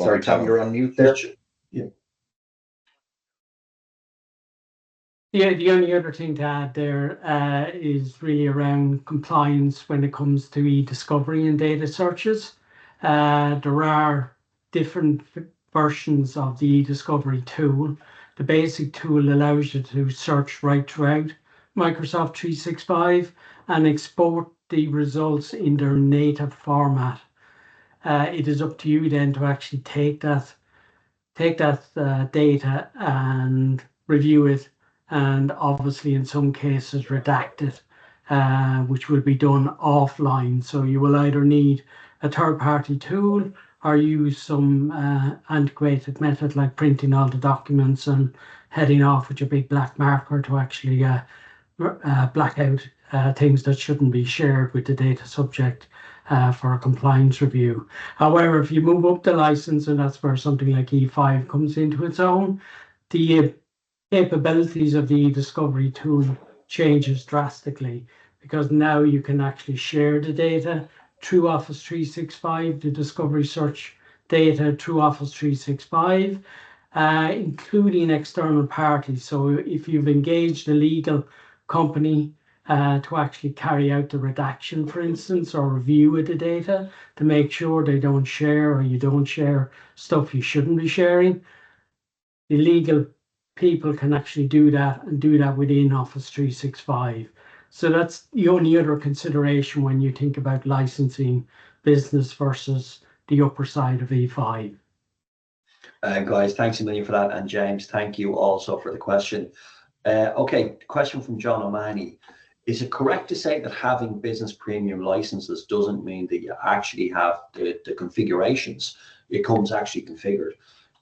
Sorry, Tom, you're on mute there. Yeah. Yeah, the only other thing to add there is really around compliance when it comes to e-discovery and data searches. There are different versions of the e-discovery tool. The basic tool allows you to search right throughout Microsoft 365 and export the results in their native format. It is up to you then to actually take that data and review it, and obviously in some cases redact it, which will be done offline. So you will either need a third-party tool or use some antiquated method like printing all the documents and heading off with your big black marker to actually black out things that shouldn't be shared with the data subject for a compliance review. However, if you move up the license, and that's where something like E5 comes into its own, the capabilities of the discovery tool changes drastically, because now you can actually share the data through Office 365, the discovery search data through Office 365, including external parties. So if you've engaged a legal company to actually carry out the redaction, for instance, or review of the data to make sure they don't share, or you don't share stuff you shouldn't be sharing, the legal people can actually do that, and do that within Office 365. So that's the only other consideration when you think about licensing business versus the upper side of E5. Guys, thanks a million for that. And James, thank you also for the question. Okay, question from John O'Mahony. Is it correct to say that having business premium licenses doesn't mean that you actually have the configurations? It comes actually configured.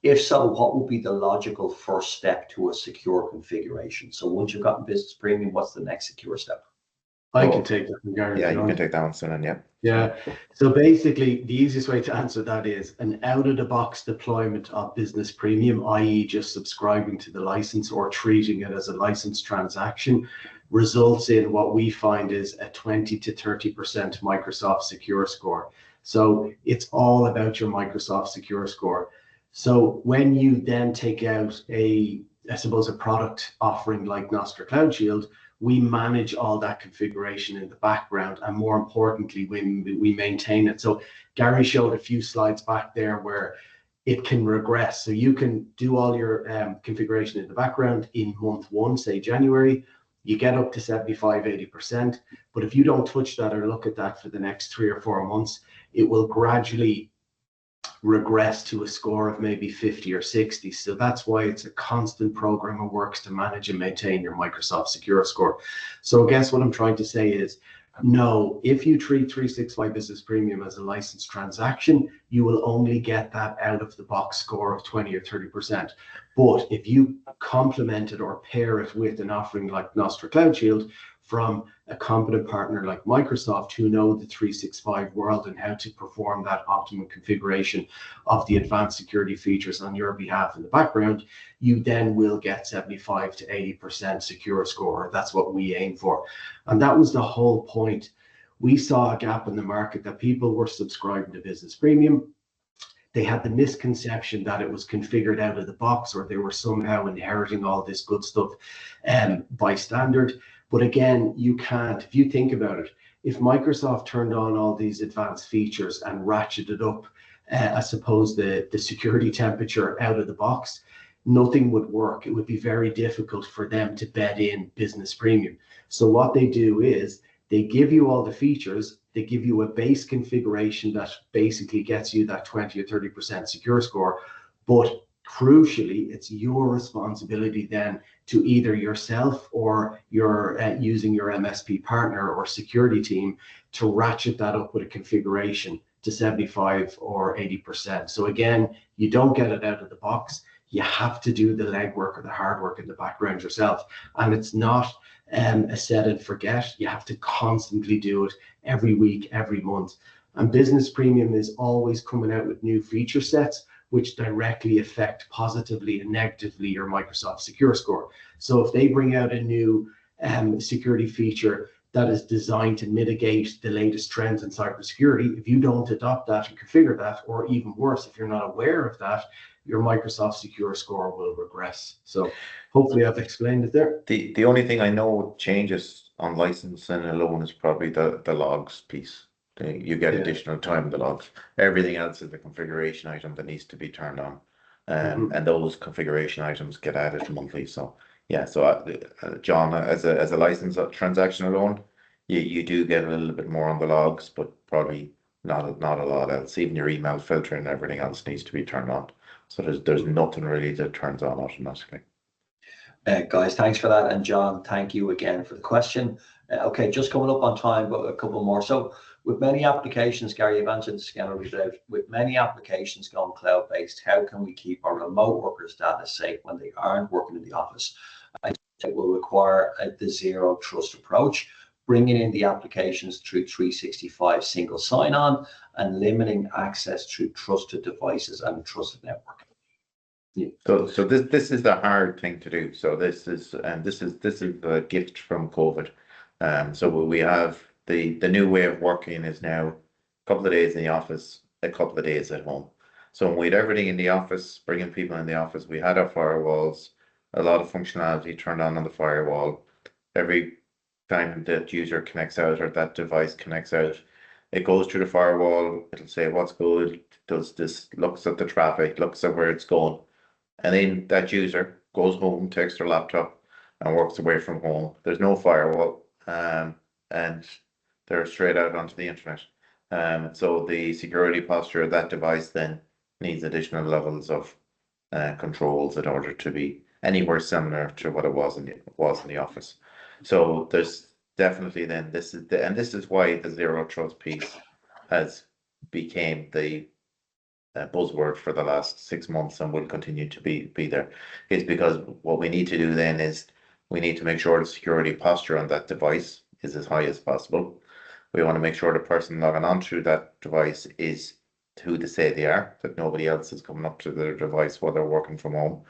If so, what would be the logical first step to a secure configuration? So once you've gotten business premium, what's the next secure step? I can take that from Gary. Yeah, you can take that one, Sunan, yeah. Yeah, so basically the easiest way to answer that is an out-of-the-box deployment of business premium, i.e. just subscribing to the license or treating it as a license transaction, results in what we find is a 20 to 30% Microsoft Secure Score. So it's all about your Microsoft Secure Score. So when you then take out a I suppose, a product offering like Nostra Cloud Shield, we manage all that configuration in the background, and more importantly, we maintain it. So Gary showed a few slides back there where it can regress. So you can do all your configuration in the background in month one, say January, you get up to 75, 80%. But if you don't touch that or look at that for the next 3 or 4 months, it will gradually regress to a score of maybe 50 or 60. So that's why it's a constant program of works to manage and maintain your Microsoft Secure Score. So I guess what I'm trying to say is, no, if you treat 365 Business Premium as a licensed transaction, you will only get that out of the box score of 20 or 30%. But if you complement it or pair it with an offering like Nostra Cloud Shield from a competent partner like Microsoft, who know the 365 world and how to perform that optimum configuration of the advanced security features on your behalf in the background, you then will get 75 to 80% secure score. That's what we aim for. And that was the whole point. We saw a gap in the market that people were subscribing to Business Premium. They had the misconception that it was configured out of the box, or they were somehow inheriting all this good stuff by standard. But again, you can't. If you think about it, if Microsoft turned on all these advanced features and ratcheted up, I suppose, the security temperature out of the box, nothing would work. It would be very difficult for them to bed in Business Premium. So what they do is they give you all the features, they give you a base configuration that basically gets you that 20 or 30% secure score. But crucially, it's your responsibility then to either yourself or you're using your MSP partner or security team to ratchet that up with a configuration to 75 or 80%. So again, you don't get it out of the box. You have to do the legwork or the hard work in the background yourself. And it's not a set and forget. You have to constantly do it every week, every month. And Business Premium is always coming out with new feature sets which directly affect positively and negatively your Microsoft Secure Score. So if they bring out a new security feature that is designed to mitigate the latest trends in cybersecurity, if you don't adopt that and configure that, or even worse, if you're not aware of that, your Microsoft Secure Score will regress. So hopefully I've explained it there. The only thing I know changes on licensing alone is probably the logs piece. You get additional time in the logs. Everything else is the configuration item that needs to be turned on. And those configuration items get added monthly. So yeah, so John, as a license transaction alone, you do get a little bit more on the logs, but probably not a lot else. Even your email filter and everything else needs to be turned on. So there's nothing really that turns on automatically. Guys, thanks for that. And John, thank you again for the question. Okay, just coming up on time, but a couple more. So with many applications, Gary, you've answered this again, with many applications going cloud-based, how can we keep our remote workers' data safe when they aren't working in the office? I think it will require the zero trust approach, bringing in the applications through 365 single sign-on and limiting access through trusted devices and a trusted network. Yeah. So this is the hard thing to do. So this is a gift from COVID. So we have the new way of working is now a couple of days in the office, a couple of days at home. So when we had everything in the office, bringing people in the office, we had our firewalls, a lot of functionality turned on the firewall. Every time that user connects out or that device connects out, it goes through the firewall. It'll say what's good, does this, looks at the traffic, looks at where it's going. And then that user goes home, takes their laptop and works away from home. There's no firewall, and they're straight out onto the internet. So the security posture of that device then needs additional levels of controls in order to be anywhere similar to what it was in the office. So there's definitely then this is why the zero trust piece has became the buzzword for the last 6 months and will continue to be there. Is because what we need to do then is we need to make sure the security posture on that device is as high as possible. We want to make sure the person logging onto that device is who they say they are, that nobody else is coming up to their device while they're working from home.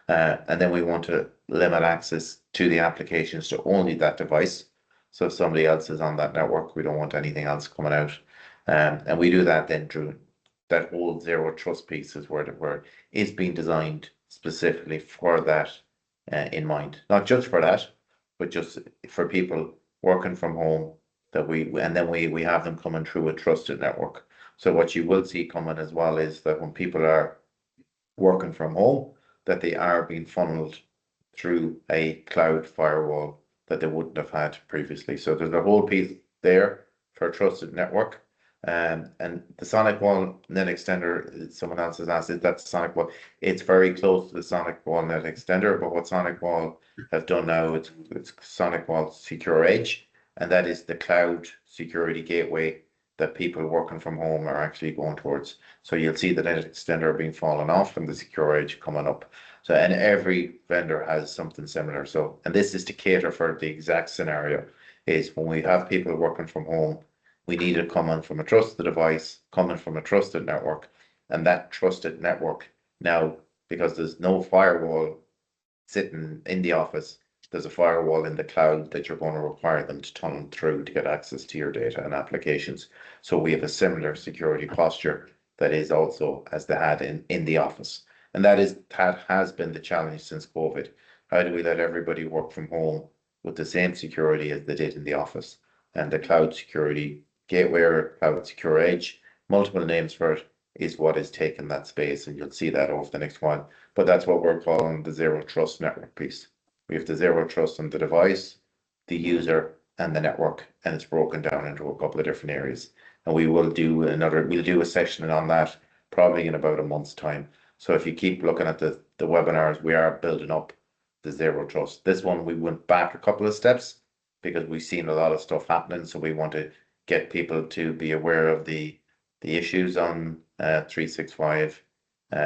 And then we want to limit access to the applications to only that device. So if somebody else is on that network, we don't want anything else coming out. And we do that then through that whole zero trust piece is where is being designed specifically for that in mind, not just for that, but just for people working from home, that we have them coming through a trusted network. So what you will see coming as well is that when people are working from home, that they are being funneled through a cloud firewall that they wouldn't have had previously. So there's a whole piece there for a trusted network. And the SonicWall Net Extender, someone else has asked, is that SonicWall? It's very close to the SonicWall Net Extender, but what SonicWall have done now, it's SonicWall Secure Edge, and that is the cloud security gateway that people working from home are actually going towards. So you'll see the Net Extender being fallen off and the Secure Edge coming up. So, and every vendor has something similar. So, and this is to cater for the exact scenario, is when we have people working from home, we need it coming from a trusted device, coming from a trusted network, and that trusted network now, because there's no firewall sitting in the office, there's a firewall in the cloud that you're going to require them to tunnel through to get access to your data and applications. So we have a similar security posture that is also as they had in the office. And that has been the challenge since COVID. How do we let everybody work from home with the same security as they did in the office? And the cloud security gateway or cloud secure edge, multiple names for it, is what is taking that space. And you'll see that over the next while. But that's what we're calling the zero trust network piece. We have the zero trust on the device, the user, and the network, and it's broken down into a couple of different areas. And we'll do a session on that probably in about a month's time. So if you keep looking at the webinars, we are building up the zero trust. This one, we went back a couple of steps because we've seen a lot of stuff happening. So we want to get people to be aware of the issues on 365.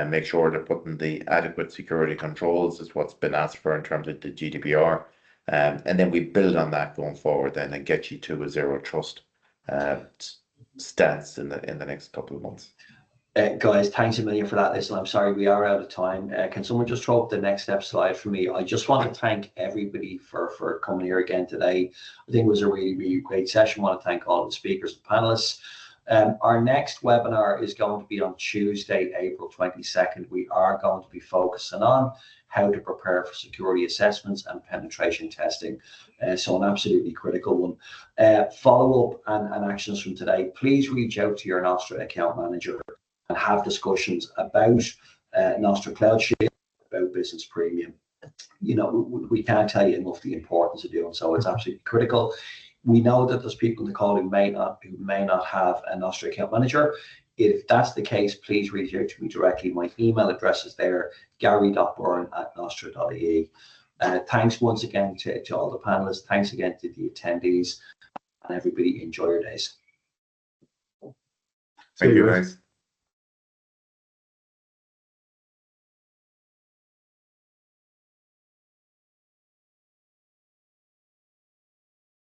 Make sure they're putting the adequate security controls is what's been asked for in terms of the GDPR. And then we build on that going forward then and get you to a zero trust stance in the next couple of months. Guys, thanks a million for that. Listen, I'm sorry we are out of time. Can someone just throw up the next step slide for me? I just want to thank everybody for coming here again today. I think it was a really, really great session. I want to thank all of the speakers and panelists. Our next webinar is going to be on Tuesday, April 22nd. We are going to be focusing on how to prepare for security assessments and penetration testing. So an absolutely critical one. Follow-up and actions from today. Please reach out to your Nostra account manager and have discussions about Nostra Cloud Shield, about Business Premium. You know, we can't tell you enough the importance of doing so. It's absolutely critical. We know that there's people in the call who may not have a Nostra account manager. If that's the case, please reach out to me directly. My email address is there, gary.byrne@nostra.ie. Thanks once again to all the panelists. Thanks again to the attendees, and everybody enjoy your days. Thank you, guys.